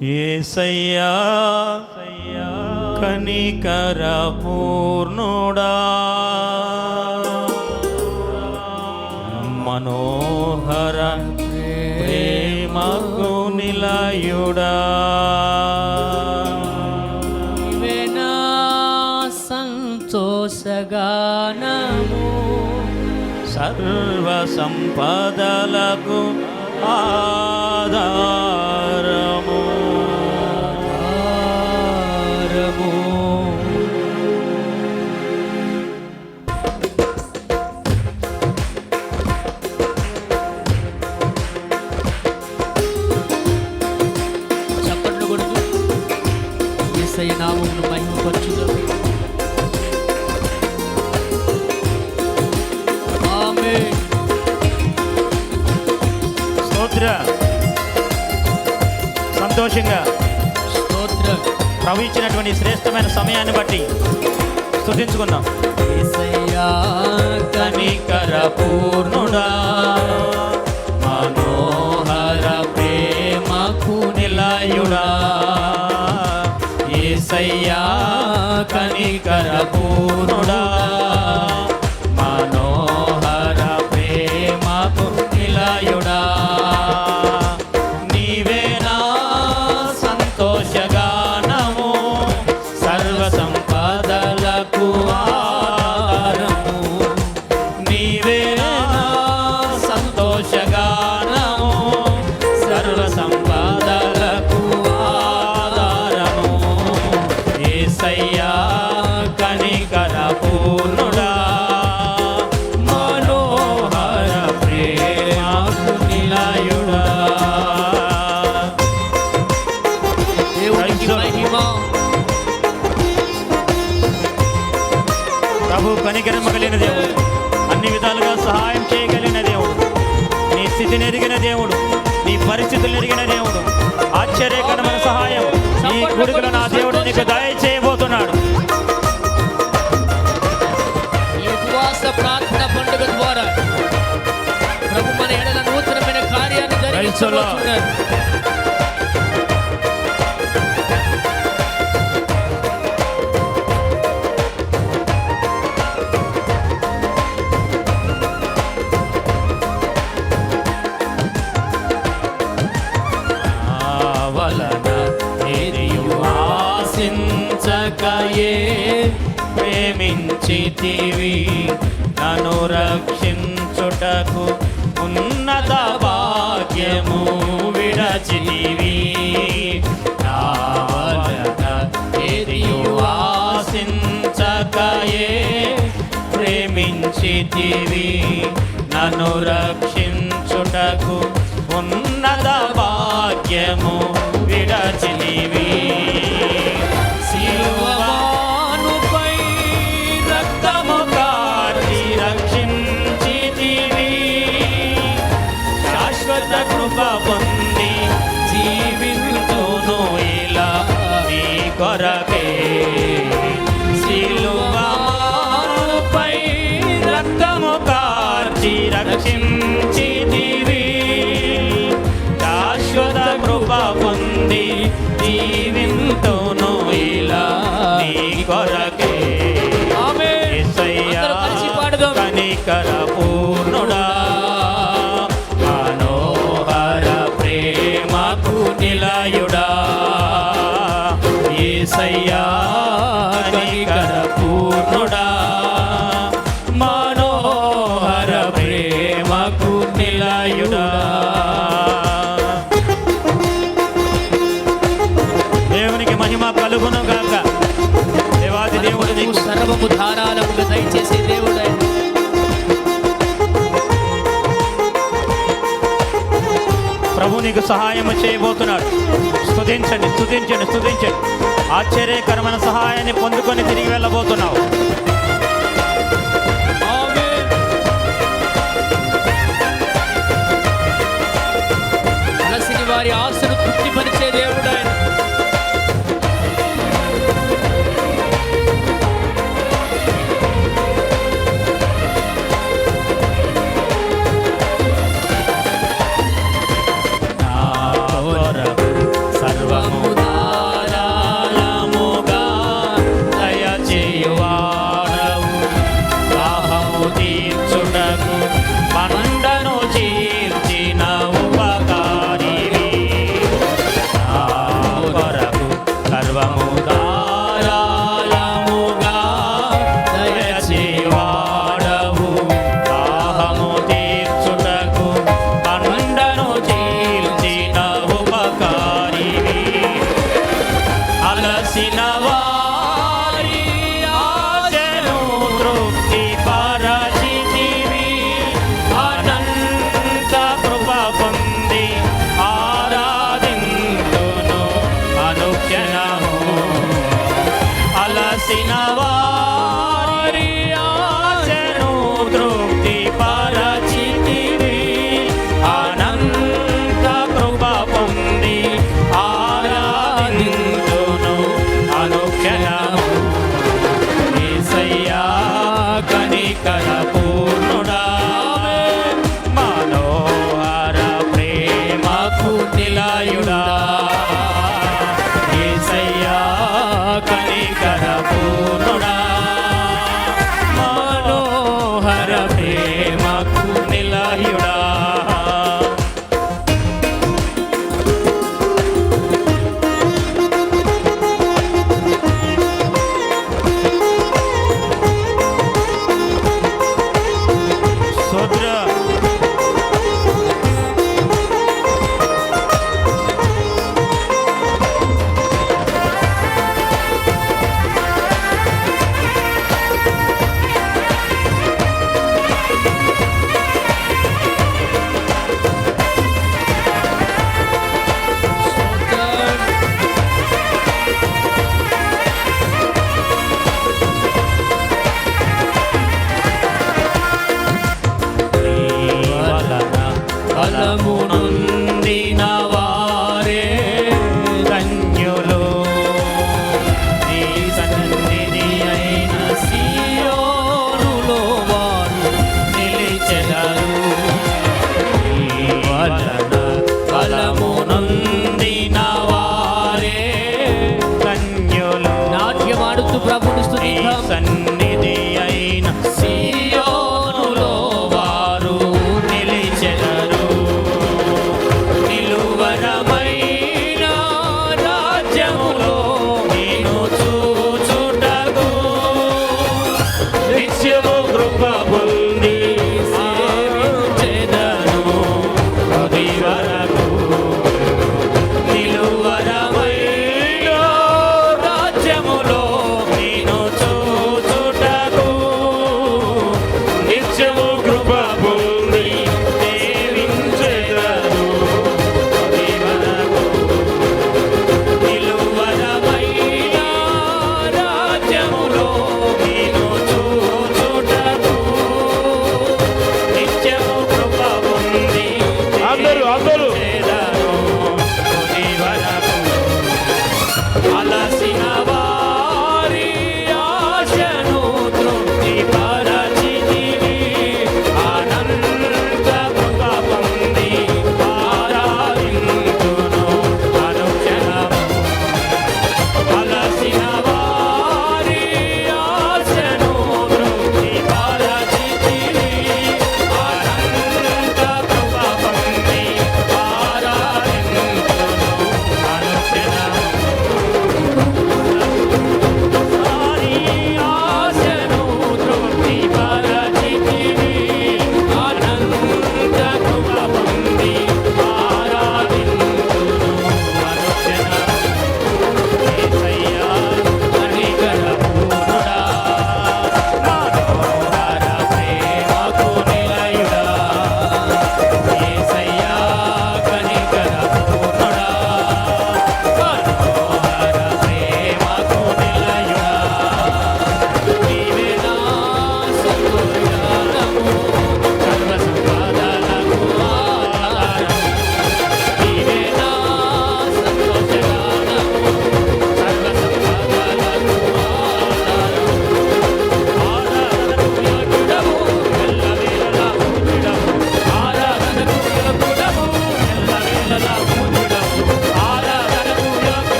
యేసయ్యా కనికర పూర్ణుడా, మనోహర ప్రేమకు నిలయుడా, ఇవేనా సంతోషగానము, సర్వ సంపదలకు ఆధారము. చప్పట్లు కొడుతూ యేసయ్య నామమును మహిమపరచుదాం. ఆమేన్. సంతోషంగా స్తోత్రం. ప్రభు ఇచ్చినటువంటి శ్రేష్టమైన సమయాన్ని బట్టి స్తుతించుకుందాం. యేసయ్యా కనికర పూర్ణుడా, మనోహర ప్రేమకు నిలయుడా, యేసయ్యా కనికర పూర్ణుడా, మనోహర ప్రేమకు నిలయుడా, నీవే నా సంతోషగానము, సర్వ సంపదలకు ఆధారము, నీవే నా సంతోషగానము, సర్వ సంపదలకు ఆధారము, యేసయ్యా కనికర పూర్ణుడా, మనోహర ప్రేమకు నిలయుడా. దేవునికి మహిమ. ప్రభు కనికరమ కలిగిన దేవుడు, అన్ని విధాలుగా సహాయం చేయగలిగిన దేవుడు, నీ స్థితిని ఎరిగిన దేవుడు, నీ పరిస్థితులు ఎరిగిన దేవుడు, ఆశ్చర్యకరమైన సహాయం ఈ గుడిలో నా దేవుడు నీకు దయచేయబోతున్నాడు. ఈ ఉపవాస ప్రార్థన పండుగ ద్వారా ప్రభు మన ఎడల నూతనమైన కార్యాన్ని జరిగించబోతున్నాడు. వలన ఎరియు ఆశించకయే ప్రేమించితివి, నన్ను రక్షించుటకు ఉన్నత భాగ్యము విడచితివి. నా వలన ఎరియు ఆశించకయే ప్రేమించితివి, నన్ను రక్షించుటకు ఉన్నత భాగ్యము విడచితివి. సిలువనుపై రక్తము కార్చి రక్షించితివి, శాశ్వత కృప పొంది జీవితును ఇలా నీ కొరకే. సిలువనుపై రక్తము కార్చి రక్షించితివి, శాశ్వత కృప పొంది జీవితును ఇలా నీ కొరకే. ఆమేన్. యేసయ్యా అందరూ కలిసి పాడుదాం. కనికర పూర్ణుడా, మనోహర ప్రేమకు నిలయుడా, యేసయ్యా కనికర పూర్ణుడా, మనోహర ప్రేమకు నిలయుడా. దేవునికి మహిమ కలుగును గాక. దేవాది దేవుడు నీకు సర్వము ధారాళముగా దయచేసే దేవుడు ఆయన. ప్రభు నీకు సహాయము చేయబోతున్నాడు. స్తుతించండి, స్తుతించండి, స్తుతించండి. ఆశ్చర్యకరమైన సహాయాన్ని పొందుకొని తిరిగి వెళ్ళబోతున్నావు. ఆమేన్. అలసిని వారి ఆశను తృప్తిపరిచే దేవుడు ఆయన. సర్వము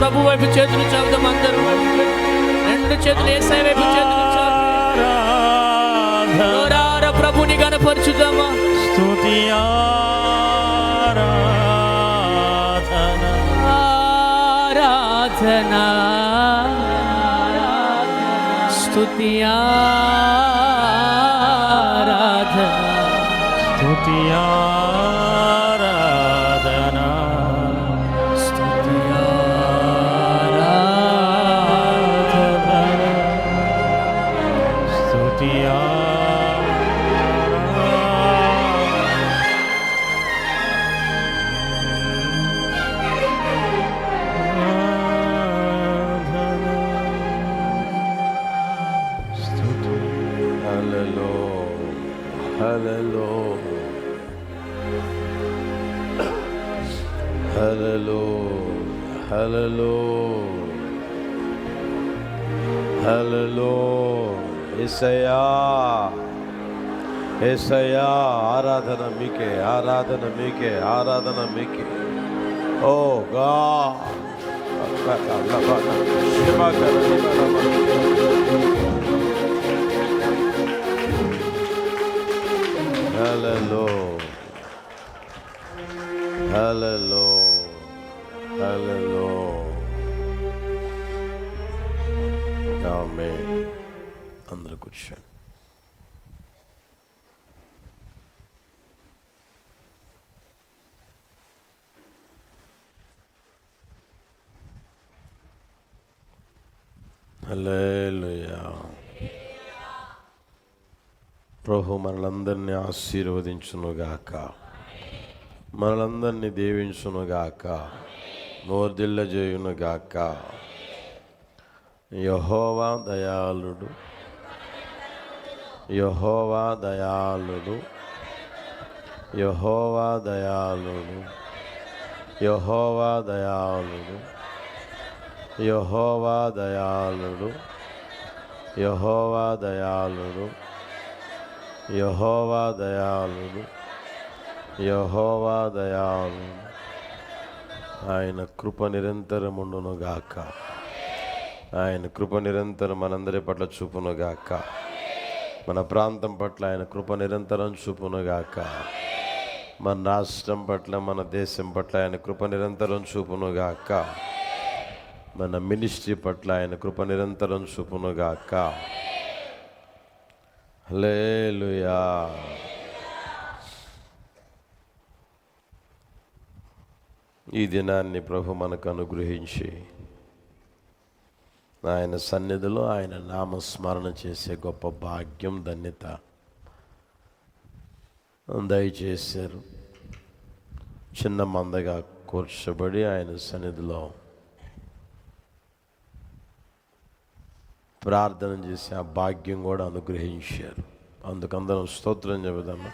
ప్రభు వైపు చేతులు చాపుదాం అందరూ. రెండు చేతులు యేసయ్య వైపు చేతులు చాపి నోరారా ప్రభుని గణపరచుదామా. స్తుతి ఆరాధన ఆరాధన స్తుతి ఆరాధన స్తుతి ఆరాధన స్తుతి ఆరాధన స్తుతి యేసయ్యా యేసయ్యా ఆరాధన మీకే, ఆరాధన మీకే, ఆరాధన మీకే. ఓ గా హల్లెలూయా హల్లెలూయా హల్లెలూయా. ఆమేన్. అందరూ కూర్చోండి. హల్లెలూయా. ప్రభు మనలందరినీ ఆశీర్వదించునుగాక, మనలందరినీ దీవించునుగాక, మోర్దిల్లజేయునుగాక. యెహోవా దయాళుడు, యెహోవా దయాళుడు, యెహోవా దయాళుడు, యెహోవా దయాళుడు, యెహోవా దయాళుడు, యెహోవా దయాళుడు, యెహోవా దయాళుడు, యెహోవా దయాళుడు. ఆయన కృప నిరంతరముండునుగాక, ఆయన కృప నిరంతరం మనందరి పట్ల చూపునుగాక, మన ప్రాంతం పట్ల ఆయన కృప నిరంతరం చూపునుగాక, మన రాష్ట్రం పట్ల, మన దేశం పట్ల ఆయన కృప నిరంతరం చూపునుగాక, మన మినిస్ట్రీ పట్ల ఆయన కృప నిరంతరం చూపునుగాక. హల్లెలూయా. ఈ దినాన్ని ప్రభు మనకు అనుగ్రహించి ఆయన సన్నిధిలో ఆయన నామస్మరణ చేసే గొప్ప భాగ్యం, ధన్యత దయచేశారు. చిన్న మందగా కూర్చోబడి ఆయన సన్నిధిలో ప్రార్థన చేసే ఆ భాగ్యం కూడా అనుగ్రహించారు. అందుకందరం స్తోత్రం చెబుదామా.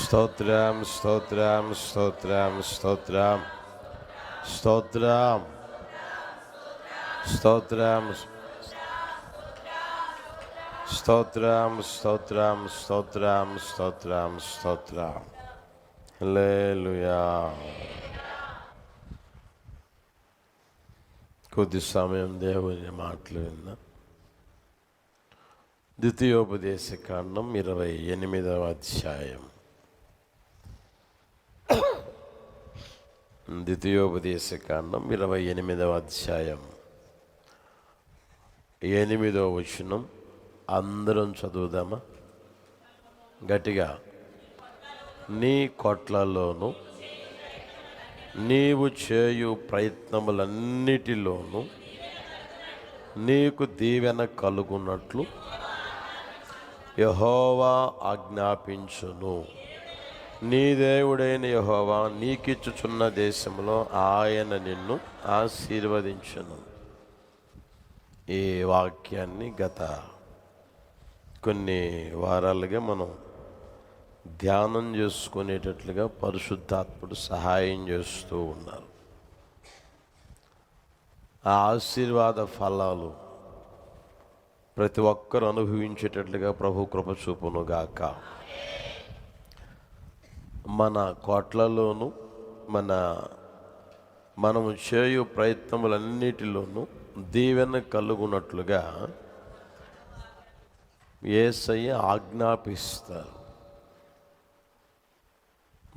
స్తోత్రం స్తోత్రం స్తోత్రం స్తోత్రం స్తోత్రం స్తోత్రం స్తోత్రం స్తోత్రం స్తోత్రం స్తోత్రం స్తోత్రం. హల్లెలూయా. కొద్ది సమయం దేవుని మాటలు విందాం. ద్వితీయోపదేశ కాండం 28వ అధ్యాయం. ద్వితీయోపదేశ కాండం 28వ అధ్యాయం 8వ వచనం అందరం చదువుదామా గట్టిగా. నీ కొట్లలోను నీవు చేయు ప్రయత్నములన్నిటిలోనూ నీకు దీవెన కలుగునట్లు యెహోవా ఆజ్ఞాపించును. నీ దేవుడైన యెహోవా నీకిచ్చుచున్న దేశంలో ఆయన నిన్ను ఆశీర్వదించును. ఈ వాక్యాన్ని గత కొన్ని వారాలుగా మనం ధ్యానం చేసుకునేటట్లుగా పరిశుద్ధాత్ముడు సహాయం చేస్తూ ఉన్నారు. ఆ ఆశీర్వాద ఫలాలు ప్రతి ఒక్కరు అనుభవించేటట్లుగా ప్రభు కృప చూపునుగాక. మన కోట్లలోనూ మనము చేయు ప్రయత్నములన్నిటిలోనూ దీవెన కలుగునట్లుగా యేసయ్య ఆజ్ఞాపిస్తారు.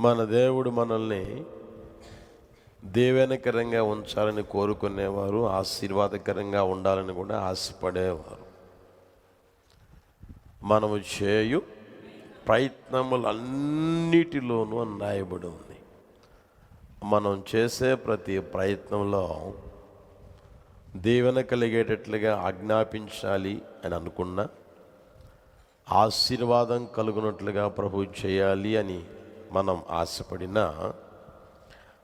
మన దేవుడు మనల్ని దీవెనకరంగా ఉంచాలని కోరుకునేవారు, ఆశీర్వాదకరంగా ఉండాలని కూడా ఆశపడేవారు. మనము చేయు ప్రయత్నములన్నిటిలోనూ అని రాయబడి ఉంది. మనం చేసే ప్రతి ప్రయత్నంలో దీవెన కలిగేటట్లుగా ఆజ్ఞాపించాలి అని అనుకున్నా, ఆశీర్వాదం కలుగునట్లుగా ప్రభు చేయాలి అని మనం ఆశపడినా,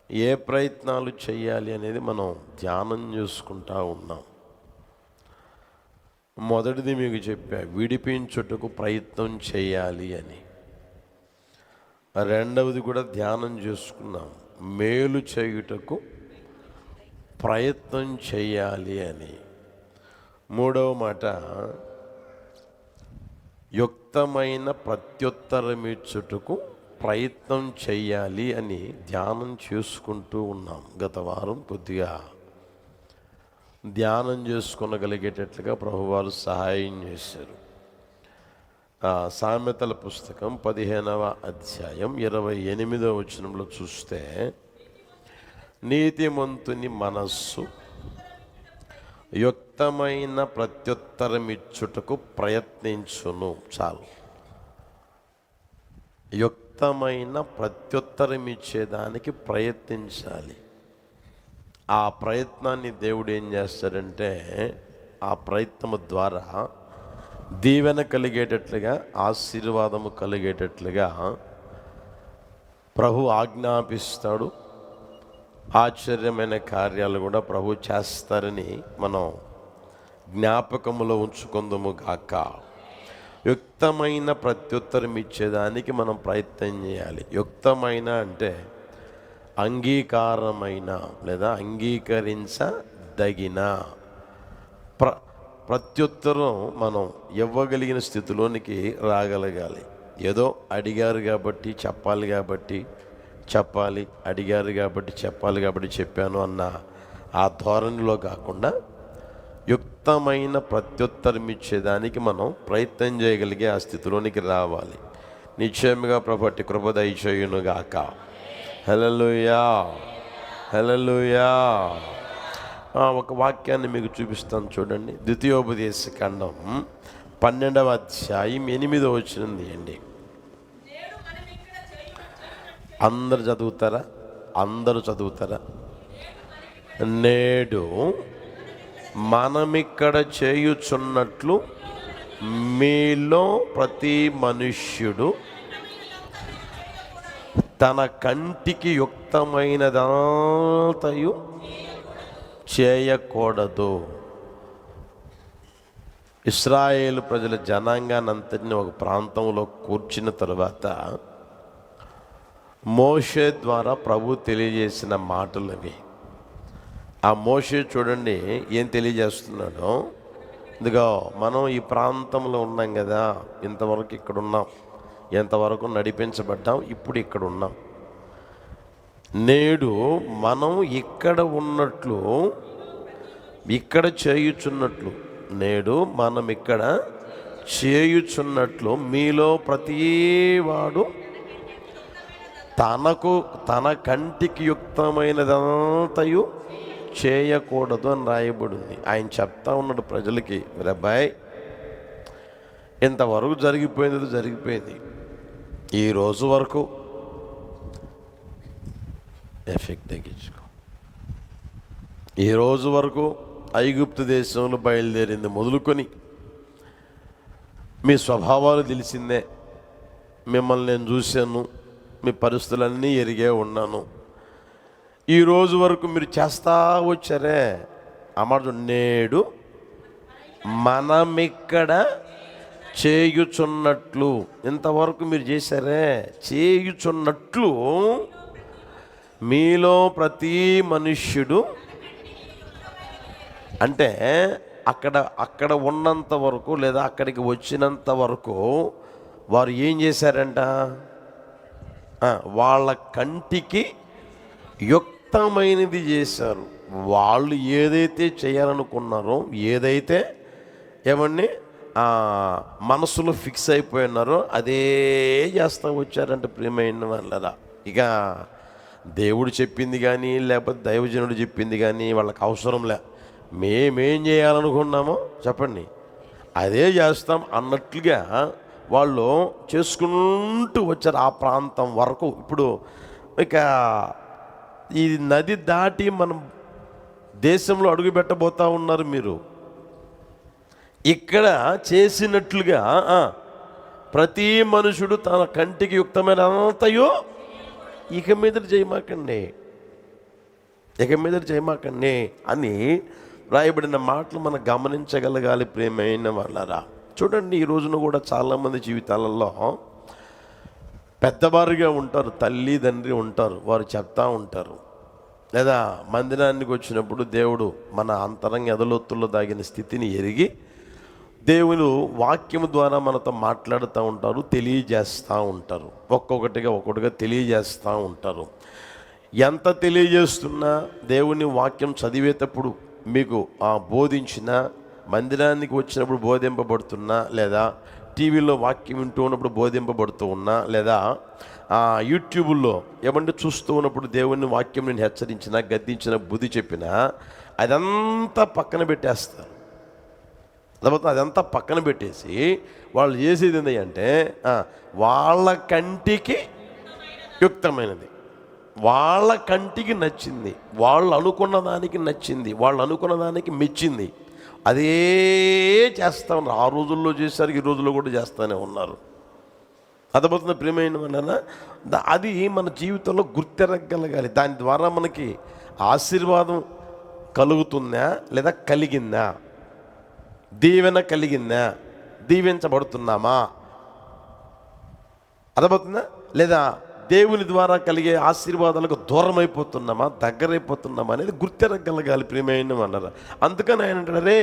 ఏ ప్రయత్నాలు చేయాలి అనేది మనం ధ్యానం చేసుకుంటా ఉన్నాం. మొదటిది మీకు చెప్పా, విడిపించుటకు ప్రయత్నం చేయాలి అని. రెండవది కూడా ధ్యానం చేసుకున్నాం, మేలు చేయుటకు ప్రయత్నం చేయాలి అని. మూడవ మాట, యుక్తమైన ప్రత్యుత్తరమిచ్చుటకు ప్రయత్నం చేయాలి అని ధ్యానం చేసుకుంటూ ఉన్నాం. గత వారం కొద్దిగా ధ్యానం చేసుకొనగలిగేటట్లుగా ప్రభువారు సహాయం చేశారు. సామెతల పుస్తకం 15వ అధ్యాయం 28వ వచనంలో చూస్తే, నీతిమంతుని మనస్సు యుక్తమైన ప్రత్యుత్తరమిచ్చుటకు ప్రయత్నించును. చాలు, యుక్తమైన ప్రత్యుత్తరం ఇచ్చేదానికి ప్రయత్నించాలి. ఆ ప్రయత్నాన్ని దేవుడు ఏం చేస్తాడంటే, ఆ ప్రయత్నము ద్వారా దీవెన కలిగేటట్లుగా, ఆశీర్వాదము కలిగేటట్లుగా ప్రభు ఆజ్ఞాపిస్తాడు. ఆశ్చర్యమైన కార్యాలు కూడా ప్రభు చేస్తారని మనం జ్ఞాపకములో ఉంచుకుందాము గాక. యుక్తమైన ప్రత్యుత్తరం ఇచ్చేదానికి మనం ప్రయత్నం చేయాలి. యుక్తమైన అంటే అంగీకారమైన లేదా అంగీకరించదగిన ప్రత్యుత్తరం మనం ఇవ్వగలిగిన స్థితిలోనికి రాగలగాలి. ఏదో అడిగారు కాబట్టి చెప్పాలి, అడిగారు కాబట్టి చెప్పాను అన్న ఆ ధోరణిలో కాకుండా, యుక్తమైన ప్రత్యుత్తరం ఇచ్చేదానికి మనం ప్రయత్నం చేయగలిగే ఆ స్థితిలోనికి రావాలి. నిశ్చయముగా ప్రభుటి కృప దయచేయునుగాక. హల్లెలూయా, హల్లెలూయా. ఒక వాక్యాన్ని మీకు చూపిస్తాను చూడండి. ద్వితీయోపదేశ ఖండం 12వ అధ్యాయం 8వ వచనం తీయండి. అందరు చదువుతారా? నేడు మనమిక్కడ చేయుచున్నట్లు మీలో ప్రతి మనుష్యుడు తన కంటికి యుక్తమైనదంతయు చేయకూడదు. ఇశ్రాయేలు ప్రజల జనాంగానంతటిని ఒక ప్రాంతంలో కూర్చిన తరువాత మోషే ద్వారా ప్రభు తెలియజేసిన మాటలవి. ఆ మోషే చూడండి ఏం తెలియజేస్తున్నాడో. ఇదిగో మనం ఈ ప్రాంతంలో ఉన్నాం కదా, ఇంతవరకు ఇక్కడ ఉన్నాం, ఎంతవరకు నడిపించబడ్డాం, ఇప్పుడు ఇక్కడ ఉన్నాం. నేడు మనం ఇక్కడ ఉన్నట్లు, ఇక్కడ చేయుచున్నట్లు, నేడు మనం ఇక్కడ చేయుచున్నట్లు మీలో ప్రతివాడు తన కంటికి యుక్తమైనదంతయు చేయకూడదు అని రాయబడింది. ఆయన చెప్తా ఉన్నాడు ప్రజలకి, రబ్బాయ్ ఇంతవరకు జరిగిపోయింది, ఈ రోజు వరకు ఎఫెక్ట్ తగ్గించుకో. ఈ రోజు వరకు ఐగుప్తు దేశంలో బయలుదేరింది మొదలుకొని మీ స్వభావాలు తెలిసిందే, మిమ్మల్ని నేను చూశాను, మీ పరిస్థితులన్నీ ఎరిగే ఉన్నాను. ఈ రోజు వరకు మీరు చేస్తా వచ్చారే అమ్మ, నేడు మనమిక్కడ చేయుచున్నట్లు, ఇంతవరకు మీరు చేశారే, చేయుచున్నట్లు మీలో ప్రతి మనుష్యుడు, అంటే అక్కడ ఉన్నంత వరకు లేదా అక్కడికి వచ్చినంత వరకు వారు ఏం చేశారంట? వాళ్ళ కంటికి యుక్తమైనది చేశారు. వాళ్ళు ఏదైతే చేయాలనుకున్నారో, ఏదైతే ఏమండి మనసులో ఫిక్స్ అయిపోయినారో అదే చేస్తూ వచ్చారంటే ప్రియమైన వాళ్ళరా. ఇక దేవుడు చెప్పింది కానీ లేకపోతే దైవజనుడు చెప్పింది కానీ వాళ్ళకి అవసరంలే. మేమేం చేయాలనుకున్నామో చెప్పండి అదే చేస్తాం అన్నట్లుగా వాళ్ళు చేసుకుంటూ వచ్చారు ఆ ప్రాంతం వరకు. ఇప్పుడు ఇక ఈ నది దాటి మనం దేశంలో అడుగు పెట్టబోతూ ఉన్నారు. మీరు ఇక్కడ చేసినట్లుగా ప్రతి మనుషుడు తన కంటికి యుక్తమైన అంతయో ఇక మీద చేయమాకండి, ఇక మీద చేయమాకండి అని రాయబడిన మాటలు మనం గమనించగలగాలి ప్రియమైన వాళ్ళరా. చూడండి, ఈ రోజున కూడా చాలామంది జీవితాలలో పెద్దవారుగా ఉంటారు, తల్లి తండ్రి ఉంటారు, వారు చెప్తా ఉంటారు. లేదా మందిరానికి వచ్చినప్పుడు దేవుడు మన అంతరంగ ఎదలొత్తుల్లో దాగిన స్థితిని ఎరిగి దేవుడు వాక్యము ద్వారా మనతో మాట్లాడుతూ ఉంటారు, తెలియజేస్తూ ఉంటారు. ఒక్కొక్కటిగా తెలియజేస్తూ ఉంటారు. ఎంత తెలియజేస్తున్నా దేవుని వాక్యం చదివేటప్పుడు మీకు బోధించినా, మందిరానికి వచ్చినప్పుడు బోధింపబడుతున్నా, లేదా టీవీలో వాక్యం వింటూ ఉన్నప్పుడు బోధింపబడుతూ ఉన్నా, లేదా యూట్యూబ్లో ఏమంటే చూస్తూ ఉన్నప్పుడు దేవుని వాక్యం నేను హెచ్చరించిన, గద్దించిన, బుద్ధి చెప్పినా అదంతా పక్కన పెట్టేస్తారు. లేకపోతే అదంతా పక్కన పెట్టేసి వాళ్ళు చేసేది ఏంటంటే వాళ్ళ కంటికి యుక్తమైనది, వాళ్ళ కంటికి నచ్చింది, వాళ్ళు అనుకున్న దానికి నచ్చింది, వాళ్ళు అనుకున్న దానికి మెచ్చింది అదే చేస్తూ ఉన్నారు. ఆ రోజుల్లో చేశారు, ఈ రోజుల్లో కూడా చేస్తూనే ఉన్నారు. అర్థమవుతుంది ప్రియమైన వాళ్ళ. అది మన జీవితంలో గుర్తెరగలగాలి. దాని ద్వారా మనకి ఆశీర్వాదం కలుగుతుందా లేదా కలిగిందా, దీవెన కలిగిందా, దీవించబడుతున్నామా, అర్థమవుతుందా, లేదా దేవుని ద్వారా కలిగే ఆశీర్వాదాలకు దూరం అయిపోతున్నామా, దగ్గరైపోతున్నామా అనేది గుర్తెరగలగాలి ప్రియమైన అన్నారు. అందుకని ఆయన అంటారే,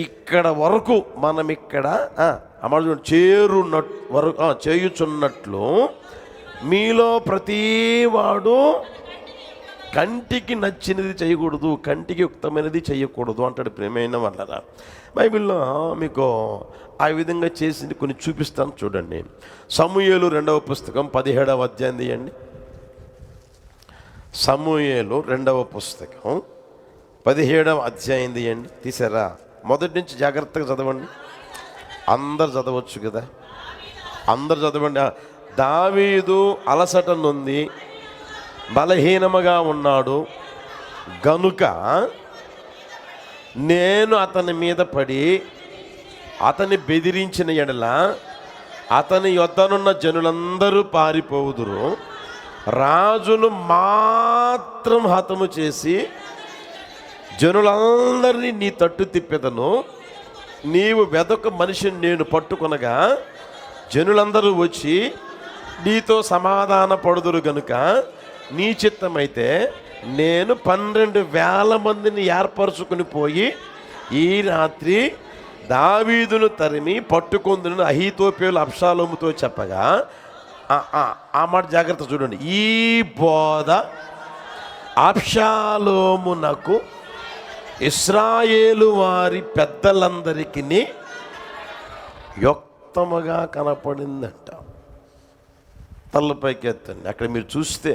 ఇక్కడ వరకు మనం ఇక్కడ చేరున్నట్టు వరకు చేయుచున్నట్లు మీలో ప్రతివాడు కంటికి నచ్చినది చేయకూడదు, కంటికి యుక్తమైనది చేయకూడదు అంటాడు ప్రియమైన వాళ్ళరా. బైబిల్లో మీకు ఆ విధంగా చేసింది కొన్ని చూపిస్తాను చూడండి. సమూయేలు 2వ పుస్తకం 17వ అధ్యాయం తీయండి. సమూయేలు 2వ పుస్తకం 17వ అధ్యాయం తీయండి. తీసారా? మొదటి నుంచి జాగ్రత్తగా చదవండి. అందరు చదవచ్చు కదా, అందరు చదవండి. దావీదు అలసట నొంది బలహీనముగా ఉన్నాడు గనుక నేను అతని మీద పడి అతని బెదిరించిన ఎడల అతని యొద్దనున్న జనులందరూ పారిపోవుదురు, రాజును మాత్రం హతము చేసి జనులందరినీ నీ తట్టు తిప్పెదను. నీవు వెదక మనిషిని నేను పట్టుకొనగా జనులందరూ వచ్చి నీతో సమాధాన పడుదురు గనుక నీ చిత్తమైతే నేను 12,000 మందిని ఏర్పరచుకుని పోయి ఈ రాత్రి దావీదును తరిమి పట్టుకొందును అహీతోపేలు అబ్షాలోముతో చెప్పగా, ఆ మాట జాగ్రత్త చూడండి. ఈ బోధ అబ్షాలోమునకు ఇశ్రాయేలు వారి పెద్దలందరికీ యుక్తముగా కనపడిందంట. తలపైకి ఎత్తండి. అక్కడ మీరు చూస్తే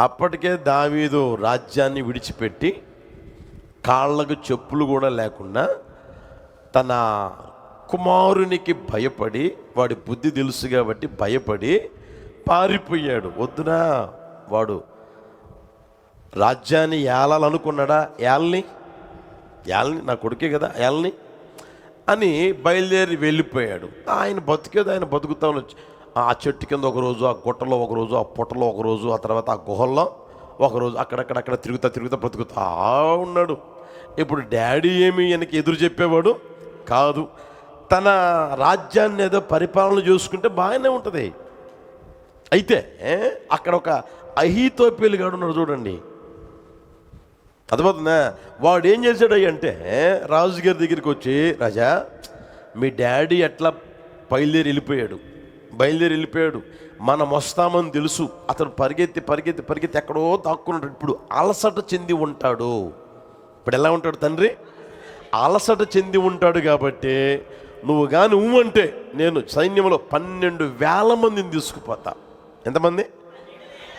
అప్పటికే దావీదు రాజ్యాన్ని విడిచిపెట్టి కాళ్ళకు చెప్పులు కూడా లేకుండా తన కుమారునికి భయపడి, వాడి బుద్ధి తెలుసు కాబట్టి భయపడి పారిపోయాడు. వద్దునా వాడు రాజ్యాన్ని ఏలాలనుకున్నాడా? ఏల్ని నా కొడుకే కదా ఏల్ని అని బయలుదేరి వెళ్ళిపోయాడు. ఆయన బతికేది ఆయన బతుకుతా ఆ చెట్టు కింద ఒకరోజు, ఆ గుట్టలో ఒకరోజు, ఆ పుట్టలో ఒకరోజు, ఆ తర్వాత ఆ గుహల్లో ఒకరోజు, అక్కడక్కడ తిరుగుతా బ్రతుకుతా ఉన్నాడు. ఇప్పుడు డాడీ ఏమి ఆయనకి ఎదురు చెప్పేవాడు కాదు. తన రాజ్యాన్ని ఏదో పరిపాలన చేసుకుంటే బాగానే ఉంటుంది. అయితే అక్కడ ఒక అహీతోపేలు గాడు ఉన్నాడు చూడండి. అర్థమవుతుందా? వాడు ఏం చేశాడంటే రాజుగారి దగ్గరికి వచ్చి, రాజా మీ డాడీ ఎట్లా బయలుదేరి వెళ్ళిపోయాడు, బయలుదేరి వెళ్ళిపోయాడు. మనం వస్తామని తెలుసు. అతడు పరిగెత్తి పరిగెత్తి పరిగెత్తి ఎక్కడో దాక్కున్నాడు. ఇప్పుడు అలసట చెంది ఉంటాడు. ఇప్పుడు ఎలా ఉంటాడు తండ్రి? అలసట చెంది ఉంటాడు. కాబట్టి నువ్వు కానీ అంటే నేను సైన్యంలో 12,000 మందిని తీసుకుపోతా. ఎంతమంది?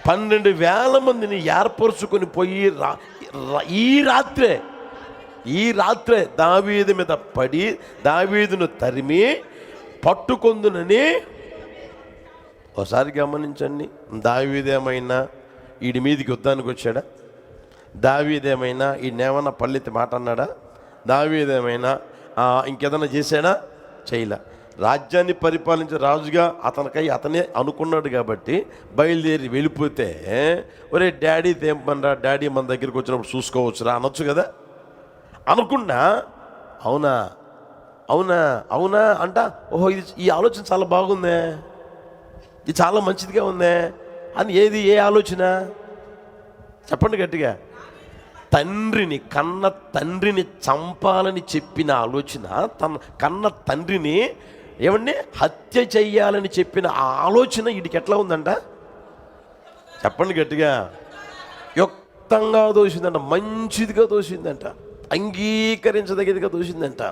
12,000 మందిని ఏర్పరుచుకొని పోయి ఈ రాత్రే దావీదు మీద పడి దావీదును తరిమి పట్టుకొందునని. ఒకసారి గమనించండి, దావీదేమైనా వీడి మీదికి యుద్ధానికి వచ్చాడా? దావీదేమైనా ఈయనేమన్నా పల్లెత్తి మాట అన్నాడా? దావీదేమైనా ఇంకేదైనా చేశాడా? చేయలే. రాజ్యాన్ని పరిపాలించే రాజుగా అతనే అనుకున్నాడు. కాబట్టి బయలుదేరి వెళ్ళిపోతే, ఒరే డాడీ తేంపనరా, డాడీ మన దగ్గరికి వచ్చినప్పుడు చూసుకోవచ్చురా అనొచ్చు కదా. అనుకున్నా అవునా అవునా అవునా అంట. ఓహో, ఈ ఆలోచన చాలా బాగుందే, ఇది చాలా మంచిదిగా ఉందే అని. ఏ ఆలోచన చెప్పండి గట్టిగా. కన్న తండ్రిని చంపాలని చెప్పిన ఆలోచన, తన కన్న తండ్రిని ఏమండి హత్య చెయ్యాలని చెప్పిన ఆ ఆలోచన వీడికి ఎట్లా ఉందంట? చెప్పండి గట్టిగా. యుక్తంగా దోసిందంట, మంచిదిగా దోసిందంట, అంగీకరించదగినదిగా దోసిందంట.